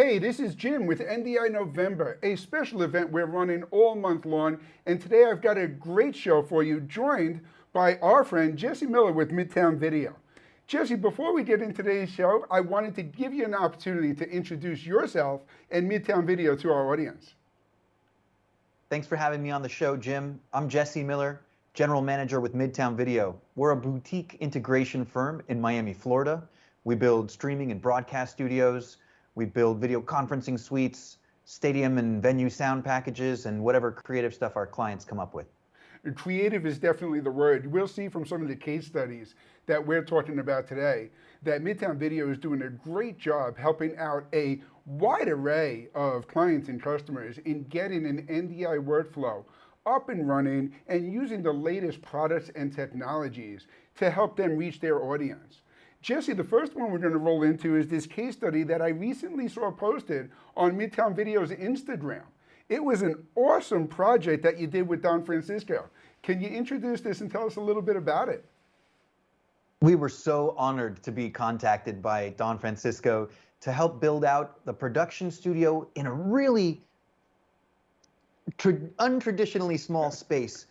Hey, this is Jim with NDI November, a special event we're running all month long, and today I've got a great show for you, joined by our friend Jesse Miller with Midtown Video. Jesse, before we get into today's show, I wanted to give you an opportunity to introduce yourself and Midtown Video to our audience. Thanks for having me on the show, Jim. I'm Jesse Miller, General Manager with Midtown Video. We're a boutique integration firm in Miami, Florida. We build streaming and broadcast studios. We build video conferencing suites, stadium and venue sound packages, and whatever creative stuff our clients come up with. Creative is definitely the word. We'll see from some of the case studies that we're talking about today that Midtown Video is doing a great job helping out a wide array of clients and customers in getting an NDI workflow up and running and using the latest products and technologies to help them reach their audience. Jesse, the first one we're going to roll into is this case study that I recently saw posted on Midtown Video's Instagram. It was an awesome project that you did with Don Francisco. Can you introduce this and tell us a little bit about it? We were so honored to be contacted by Don Francisco to help build out the production studio in a really untraditionally small space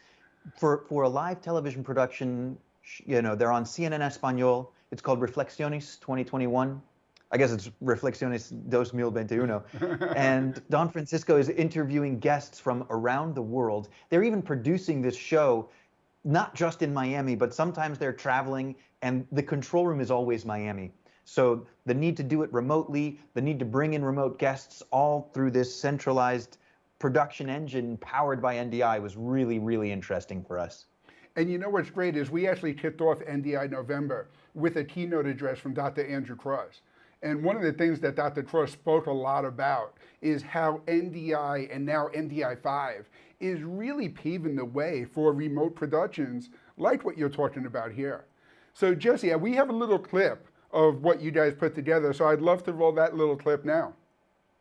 for a live television production. You know, they're on CNN Español. It's called Reflexiones 2021. I guess it's Reflexiones 2021. And Don Francisco is interviewing guests from around the world. They're even producing this show, not just in Miami, but sometimes they're traveling, and the control room is always Miami. So the need to do it remotely, the need to bring in remote guests all through this centralized production engine powered by NDI was really, really interesting for us. And you know what's great is we actually kicked off NDI November with a keynote address from Dr. Andrew Cross. And one of the things that Dr. Cross spoke a lot about is how NDI and now NDI 5 is really paving the way for remote productions like what you're talking about here. So Jesse, we have a little clip of what you guys put together, so I'd love to roll that little clip now.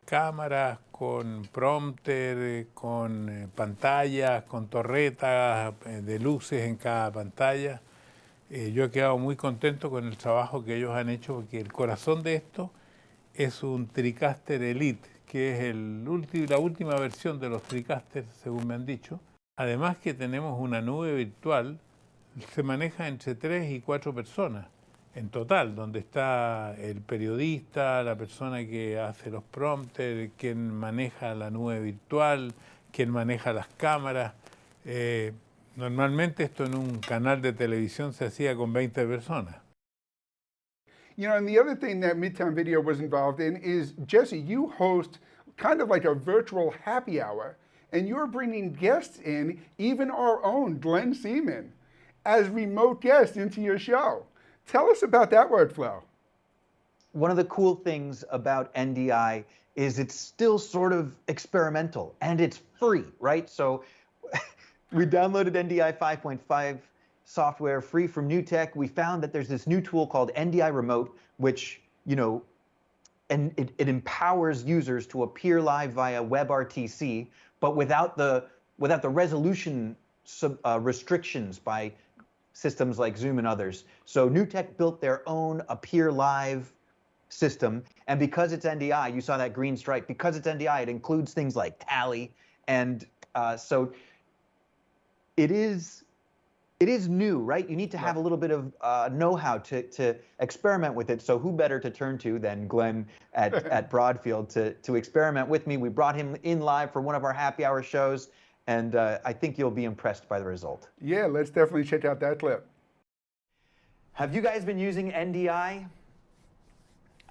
Cámaras, con prompter, con pantallas, con torretas de luces en cada pantalla. Yo he quedado muy contento con el trabajo que ellos han hecho, porque el corazón de esto es un TriCaster Elite, que es la última versión de los TriCasters, según me han dicho. Además que tenemos una nube virtual, se maneja entre 3 y 4 personas en total, donde está el periodista, la persona que hace los prompters, quien maneja la nube virtual, quien maneja las cámaras. Normalmente esto en un canal de televisión se hacía con 20 personas. You know, and the other thing that Midtown Video was involved in is, Jesse, you host kind of like a virtual happy hour, and you're bringing guests in, even our own Glenn Seaman, as remote guests into your show. Tell us about that workflow. One of the cool things about NDI is it's still sort of experimental and it's free, right? So we downloaded NDI 5.5 software free from NewTek. We found that there's this new tool called NDI Remote, which, you know, and it empowers users to appear live via WebRTC, but without the resolution restrictions by systems like Zoom and others. So NewTek built their own Appear Live system, and because it's NDI, you saw that green stripe, because it's NDI, it includes things like Tally, and so it is new, right? You need to have a little bit of know-how to experiment with it, so who better to turn to than Glenn at Broadfield to experiment with me. We brought him in live for one of our happy hour shows, and I think you'll be impressed by the result. Yeah, let's definitely check out that clip. Have you guys been using NDI?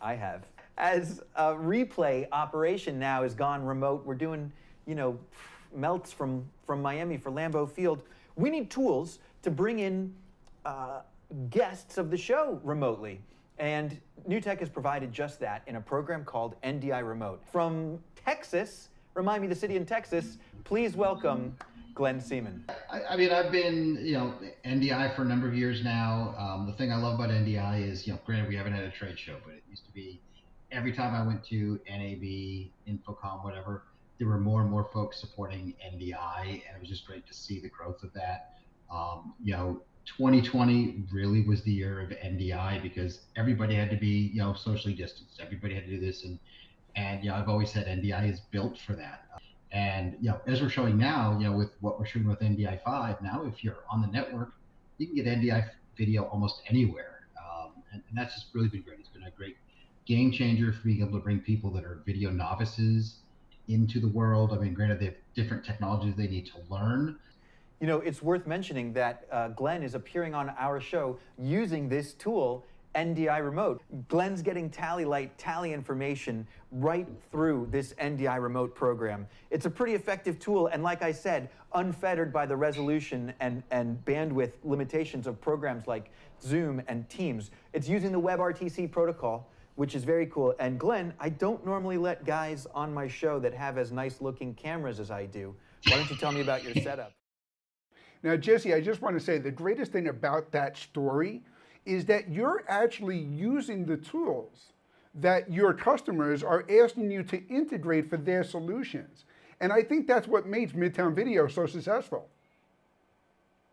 I have. As a replay operation now has gone remote, we're doing, you know, melts from Miami for Lambeau Field. We need tools to bring in guests of the show remotely. And NewTek has provided just that in a program called NDI Remote. From Texas, remind me the city in Texas, please welcome Glenn Seaman. I mean, I've been, you know, NDI for a number of years now. The thing I love about NDI is, you know, granted we haven't had a trade show, but it used to be every time I went to NAB, Infocom, whatever, there were more and more folks supporting NDI, and it was just great to see the growth of that. You know, 2020 really was the year of NDI because everybody had to be, you know, socially distanced. Everybody had to do this, And I've always said NDI is built for that. And as we're showing now, with what we're shooting with NDI 5, now if you're on the network, you can get NDI video almost anywhere, and that's just really been great. It's been a great game changer for being able to bring people that are video novices into the world. I mean, granted, they have different technologies they need to learn. It's worth mentioning that Glenn is appearing on our show using this tool, NDI Remote. Glenn's getting tally information right through this NDI Remote program. It's a pretty effective tool, and like I said, unfettered by the resolution and bandwidth limitations of programs like Zoom and Teams. It's using the WebRTC protocol, which is very cool. And Glenn, I don't normally let guys on my show that have as nice looking cameras as I do. Why don't you tell me about your setup? Now, Jesse, I just want to say the greatest thing about that story is that you're actually using the tools that your customers are asking you to integrate for their solutions. And I think that's what makes Midtown Video so successful.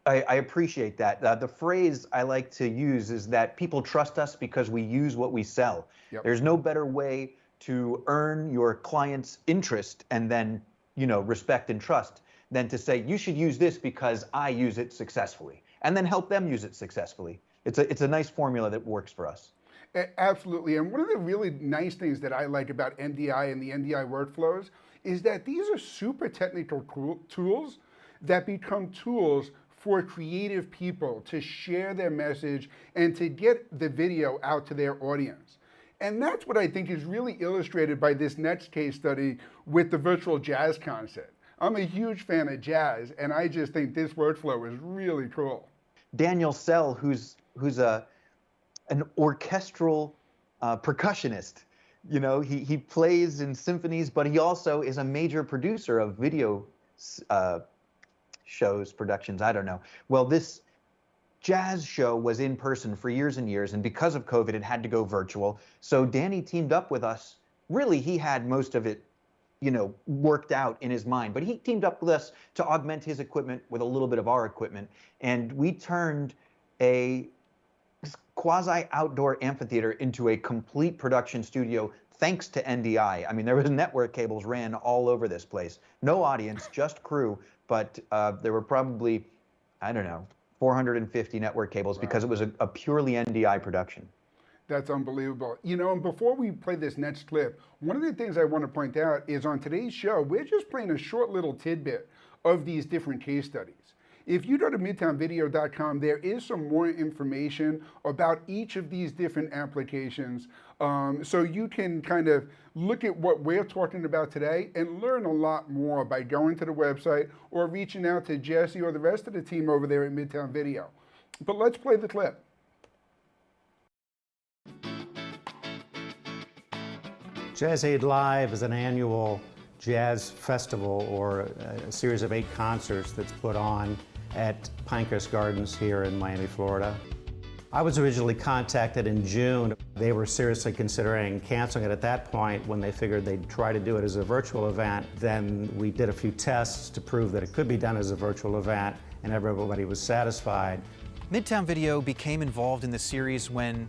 I appreciate that. The phrase I like to use is that people trust us because we use what we sell. Yep. There's no better way to earn your client's interest and then, respect and trust than to say, you should use this because I use it successfully, and then help them use it successfully. It's a nice formula that works for us. Absolutely. And one of the really nice things that I like about NDI and the NDI workflows is that these are super technical tools that become tools for creative people to share their message and to get the video out to their audience. And that's what I think is really illustrated by this next case study with the virtual jazz concert. I'm a huge fan of jazz, and I just think this workflow is really cool. Daniel Sell, who's an orchestral percussionist. He plays in symphonies, but he also is a major producer of video shows, productions, I don't know. Well, this jazz show was in person for years and years, and because of COVID, it had to go virtual. So Danny teamed up with us. Really, he had most of it, worked out in his mind, but he teamed up with us to augment his equipment with a little bit of our equipment. And we turned a quasi-outdoor amphitheater into a complete production studio thanks to NDI. I mean, there was network cables ran all over this place. No audience, just crew, but there were probably, 450 network cables. Wow. Because it was a purely NDI production. That's unbelievable. And before we play this next clip, one of the things I want to point out is on today's show, we're just playing a short little tidbit of these different case studies. If you go to midtownvideo.com, there is some more information about each of these different applications. So you can kind of look at what we're talking about today and learn a lot more by going to the website or reaching out to Jesse or the rest of the team over there at Midtown Video. But let's play the clip. Jazz Aid Live is an annual jazz festival or a series of 8 concerts that's put on at Pinecrest Gardens here in Miami, Florida. I was originally contacted in June. They were seriously considering canceling it at that point when they figured they'd try to do it as a virtual event. Then we did a few tests to prove that it could be done as a virtual event, and everybody was satisfied. Midtown Video became involved in the series when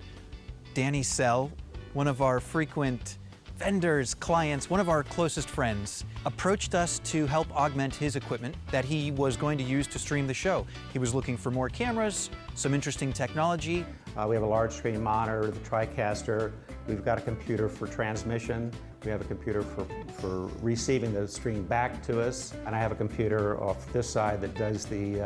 Danny Sell, one of our frequent vendors, clients, one of our closest friends, approached us to help augment his equipment that he was going to use to stream the show. He was looking for more cameras, some interesting technology. We have a large screen monitor, the TriCaster. We've got a computer for transmission. We have a computer for receiving the stream back to us. And I have a computer off this side that does the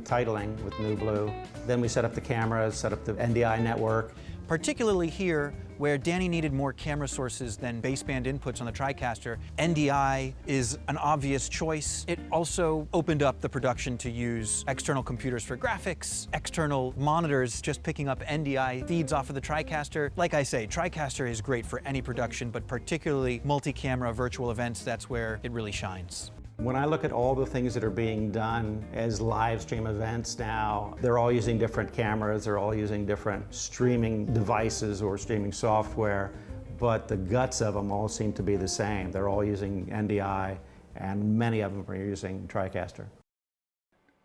titling with NewBlue. Then we set up the cameras, set up the NDI network. Particularly here, where Danny needed more camera sources than baseband inputs on the TriCaster, NDI is an obvious choice. It also opened up the production to use external computers for graphics, external monitors just picking up NDI feeds off of the TriCaster. Like I say, TriCaster is great for any production, but particularly multi-camera virtual events, that's where it really shines. When I look at all the things that are being done as live stream events now, they're all using different cameras, they're all using different streaming devices or streaming software, but the guts of them all seem to be the same. They're all using NDI, and many of them are using TriCaster.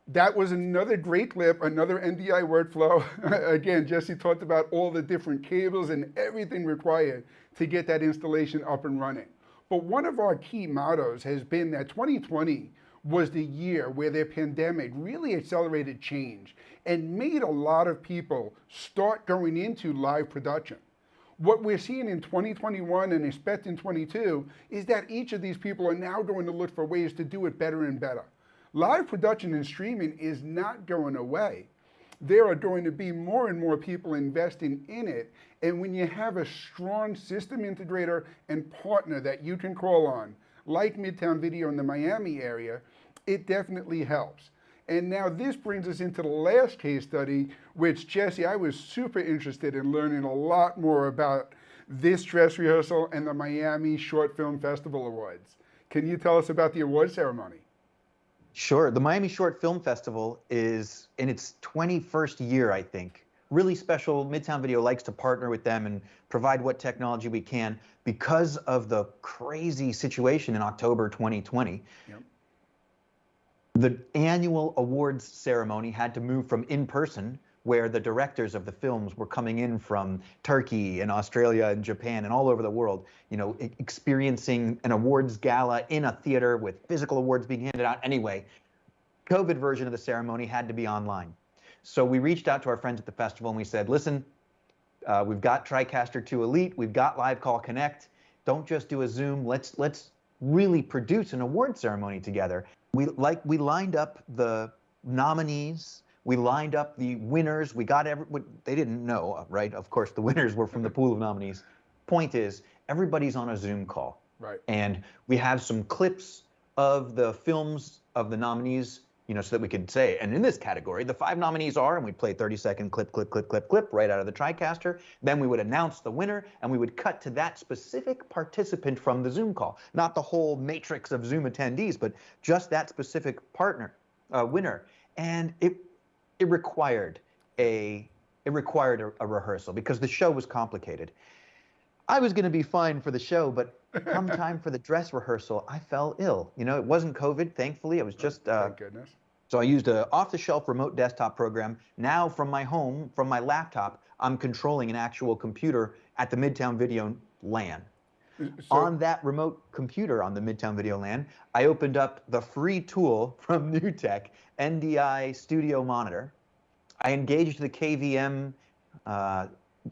That was another great clip, another NDI workflow. Again, Jesse talked about all the different cables and everything required to get that installation up and running. But one of our key mottos has been that 2020 was the year where the pandemic really accelerated change and made a lot of people start going into live production. What we're seeing in 2021 and expect in 22 is that each of these people are now going to look for ways to do it better and better. Live production and streaming is not going away. There are going to be more and more people investing in it. And when you have a strong system integrator and partner that you can call on, like Midtown Video in the Miami area, it definitely helps. And now this brings us into the last case study, which, Jesse, I was super interested in learning a lot more about this dress rehearsal and the Miami Short Film Festival Awards. Can you tell us about the award ceremony? Sure. The Miami Short Film Festival is in its 21st year, I think. Really special. Midtown Video likes to partner with them and provide what technology we can because of the crazy situation in October 2020. Yep. The annual awards ceremony had to move from in-person, where the directors of the films were coming in from Turkey and Australia and Japan and all over the world, you know, experiencing an awards gala in a theater with physical awards being handed out. Anyway, COVID version of the ceremony had to be online. So we reached out to our friends at the festival and we said, listen, we've got TriCaster 2 Elite, we've got Live Call Connect. Don't just do a Zoom. Let's really produce an award ceremony together. We lined up the nominees. We lined up the winners. We got they didn't know, right? Of course, the winners were from the pool of nominees. Point is, everybody's on a Zoom call. Right. And we have some clips of the films of the nominees, you know, so that we could say, and in this category, the 5 nominees are, and we'd play 30-second clip, clip, clip, clip, clip, right out of the TriCaster. Then we would announce the winner, and we would cut to that specific participant from the Zoom call. Not the whole matrix of Zoom attendees, but just that specific winner. And it required a rehearsal because the show was complicated. I was going to be fine for the show, but come time for the dress rehearsal, I fell ill. You know, it wasn't COVID, thankfully. It was just thank goodness. So I used an off-the-shelf remote desktop program. Now from my home, from my laptop, I'm controlling an actual computer at the Midtown Video LAN. On that remote computer on the Midtown Video LAN, I opened up the free tool from NewTek, NDI Studio Monitor. I engaged the KVM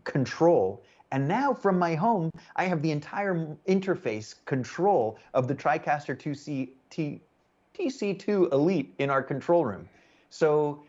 control, and now from my home, I have the entire interface control of the TriCaster TC2 Elite in our control room. So,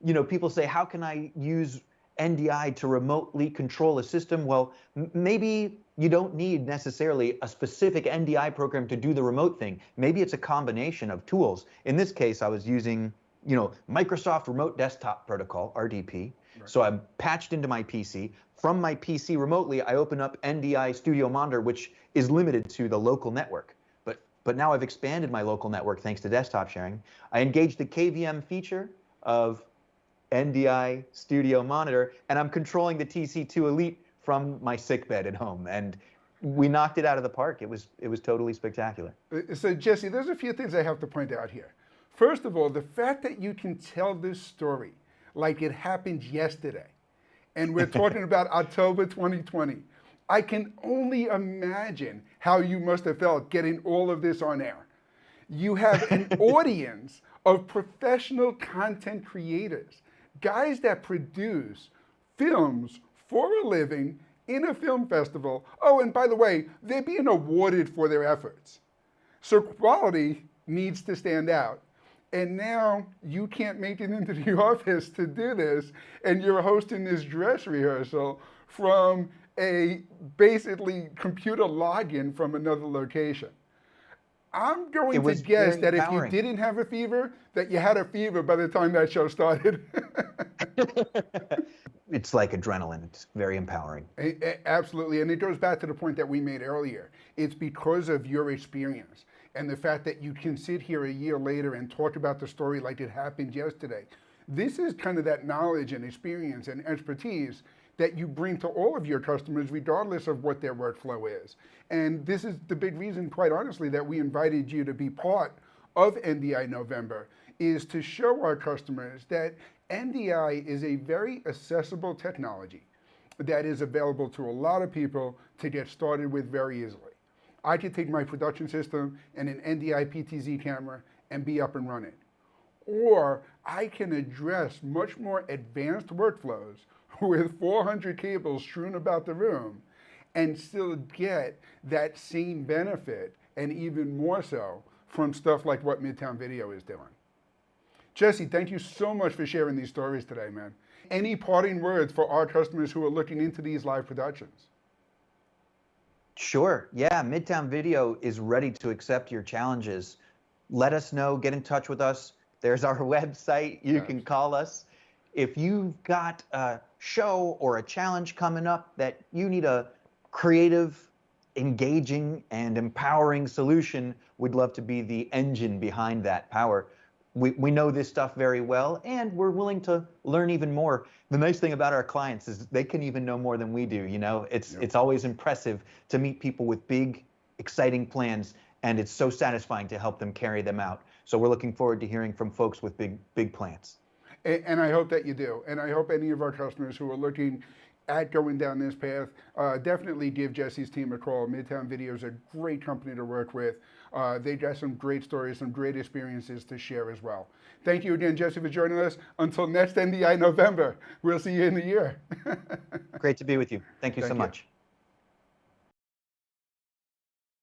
you know, people say, how can I use NDI to remotely control a system? Well, maybe you don't need necessarily a specific NDI program to do the remote thing. Maybe it's a combination of tools. In this case, I was using, you know, Microsoft Remote Desktop Protocol, RDP. Right. So I'm patched into my PC. From my PC remotely, I open up NDI Studio Monitor, which is limited to the local network. But now I've expanded my local network thanks to desktop sharing. I engaged the KVM feature of NDI Studio Monitor, and I'm controlling the TC2 Elite from my sickbed at home. And we knocked it out of the park. It was totally spectacular. So Jesse, there's a few things I have to point out here. First of all, the fact that you can tell this story like it happened yesterday, and we're talking about October 2020, I can only imagine how you must have felt getting all of this on air. You have an audience of professional content creators, guys that produce films for a living in a film festival. Oh, and by the way, they're being awarded for their efforts. So quality needs to stand out. And now you can't make it into the office to do this, and you're hosting this dress rehearsal from a basically computer login from another location. I'm going to guess that if you didn't have a fever, that you had a fever by the time that show started. It's like adrenaline. It's very empowering. Absolutely. And it goes back to the point that we made earlier. It's because of your experience and the fact that you can sit here a year later and talk about the story like it happened yesterday. This is kind of that knowledge and experience and expertise that you bring to all of your customers, regardless of what their workflow is. And this is the big reason, quite honestly, that we invited you to be part of NDI November, is to show our customers that NDI is a very accessible technology that is available to a lot of people to get started with very easily. I could take my production system and an NDI PTZ camera and be up and running. Or I can address much more advanced workflows with 400 cables strewn about the room and still get that same benefit, and even more so from stuff like what Midtown Video is doing. Jesse, thank you so much for sharing these stories today, man. Any parting words for our customers who are looking into these live productions? Sure. Yeah, Midtown Video is ready to accept your challenges. Let us know, get in touch with us. There's our website. You can call us. If you've got a show or a challenge coming up that you need a creative, engaging, and empowering solution, we'd love to be the engine behind that power. We know this stuff very well, and we're willing to learn even more. The nice thing about our clients is they can even know more than we do. You know, it's always impressive to meet people with big, exciting plans, and it's so satisfying to help them carry them out. So we're looking forward to hearing from folks with big plans. And I hope that you do. And I hope any of our customers who are looking at going down this path, definitely give Jesse's team a call. Midtown Video is a great company to work with. They got some great stories, some great experiences to share as well. Thank you again, Jesse, for joining us. Until next NDI November, we'll see you in the year. Great to be with you. Thank you so much.